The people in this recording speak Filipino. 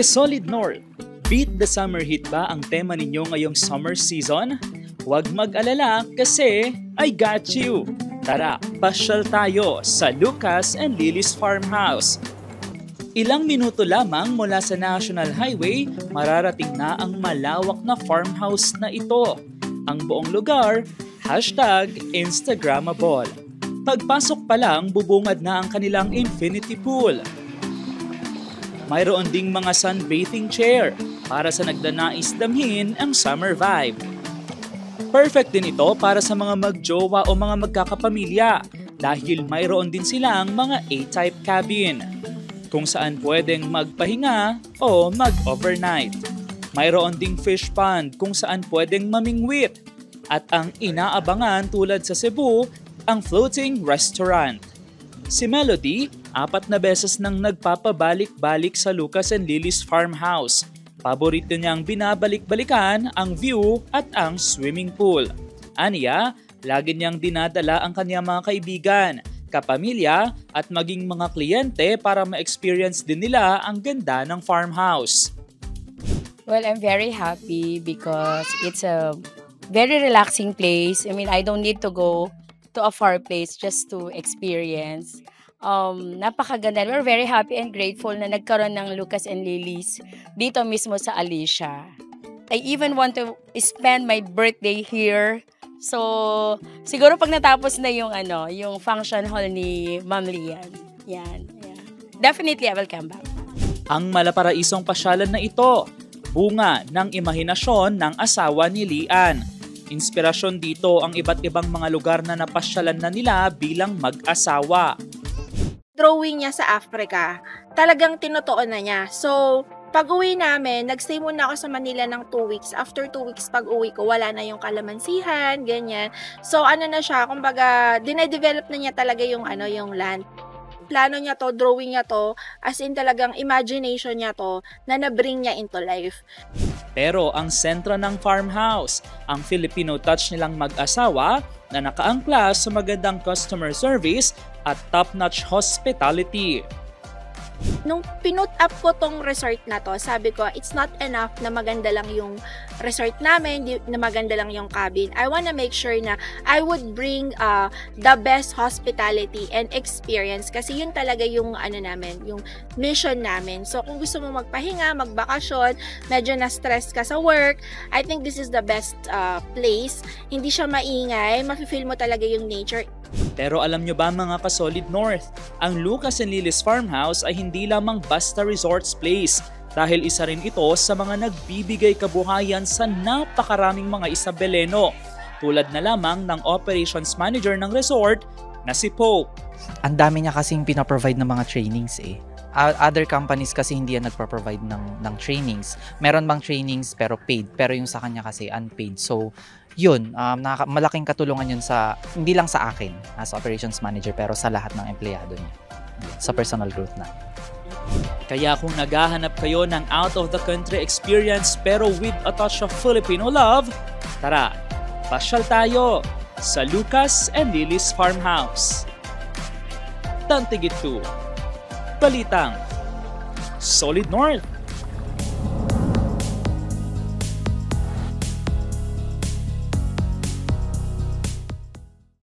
Ka-Solid North, Beat the Summer Heat ba ang tema ninyo ngayong summer season? Huwag mag-alala kasi I got you! Tara, pasyal tayo sa Lucas and Lily's Farmhouse. Ilang minuto lamang mula sa National Highway, mararating na ang malawak na farmhouse na ito. Ang buong lugar, #Instagrammable. Pagpasok pa lang, bubungad na ang kanilang infinity pool. Mayroon ding mga sunbathing chair para sa nagdanais damhin ang summer vibe. Perfect din ito para sa mga magjowa o mga magkakapamilya dahil mayroon din silang mga A-type cabin kung saan pwedeng magpahinga o mag-overnight. Mayroon ding fish pond kung saan pwedeng mamingwit at ang inaabangan tulad sa Cebu, ang floating restaurant. Si Melody, 4 na beses nang nagpapabalik-balik sa Lucas and Lily's Farmhouse. Paborito niyang binabalik-balikan ang view at ang swimming pool. Aniya, lagi niyang dinadala ang kanyang mga kaibigan, kapamilya at maging mga kliyente para ma-experience din nila ang ganda ng farmhouse. Well, I'm very happy because it's a very relaxing place. I mean, I don't need to go to a far place just to experience. Napakaganda. We're very happy and grateful na nagkaroon ng Lucas and Lily's dito mismo sa Alicia. I even want to spend my birthday here. So, siguro pag natapos na yung function hall ni Ma'am Lian. Yan. Yeah. Definitely I will come back. Ang malaparaisong pasyalan na ito, bunga ng imahinasyon ng asawa ni Lian. Inspirasyon dito ang iba't ibang mga lugar na napasyalan na nila bilang mag-asawa. Drawing niya sa Africa, talagang tinutuon na niya. So, pag-uwi namin, nagstay muna ako sa Manila ng 2 weeks. After 2 weeks, pag-uwi ko, wala na yung kalamansihan, ganyan. So, na siya, kumbaga, dinedevelop na niya talaga yung land. Plano niya to, drawing niya to, as in talagang imagination niya to, na na-bring niya into life. Pero ang sentro ng farmhouse, ang Filipino touch nilang mag-asawa na nakaangklas sa magandang customer service at top-notch hospitality. Nung pinut up ko tong resort na to, sabi ko, it's not enough na maganda lang yung resort namin, na maganda lang yung cabin. I wanna make sure na I would bring the best hospitality and experience kasi yun talaga yung yung mission namin. So kung gusto mo magpahinga, magbakasyon, medyo na-stress ka sa work, I think this is the best place. Hindi siya maingay, mafe-feel mo talaga yung nature. Pero alam nyo ba mga ka-Solid North, ang Lucas and Lily's Farmhouse ay hindi lamang basta resorts place dahil isa rin ito sa mga nagbibigay kabuhayan sa napakaraming mga Isabeleno tulad na lamang ng operations manager ng resort na si Pope. Ang dami niya kasing pinaprovide ng mga trainings eh. Other companies kasi hindi yan nagpa-provide ng trainings. Meron bang trainings pero paid, pero yung sa kanya kasi unpaid. So, yun, malaking katulungan yun hindi lang sa akin as operations manager pero sa lahat ng empleyado niya sa personal growth na. Kaya kung naghahanap kayo ng out-of-the-country experience pero with a touch of Filipino love, tara, pasyal tayo sa Lucas and Lily's Farmhouse. Tantigit 2, Balitang Solid North.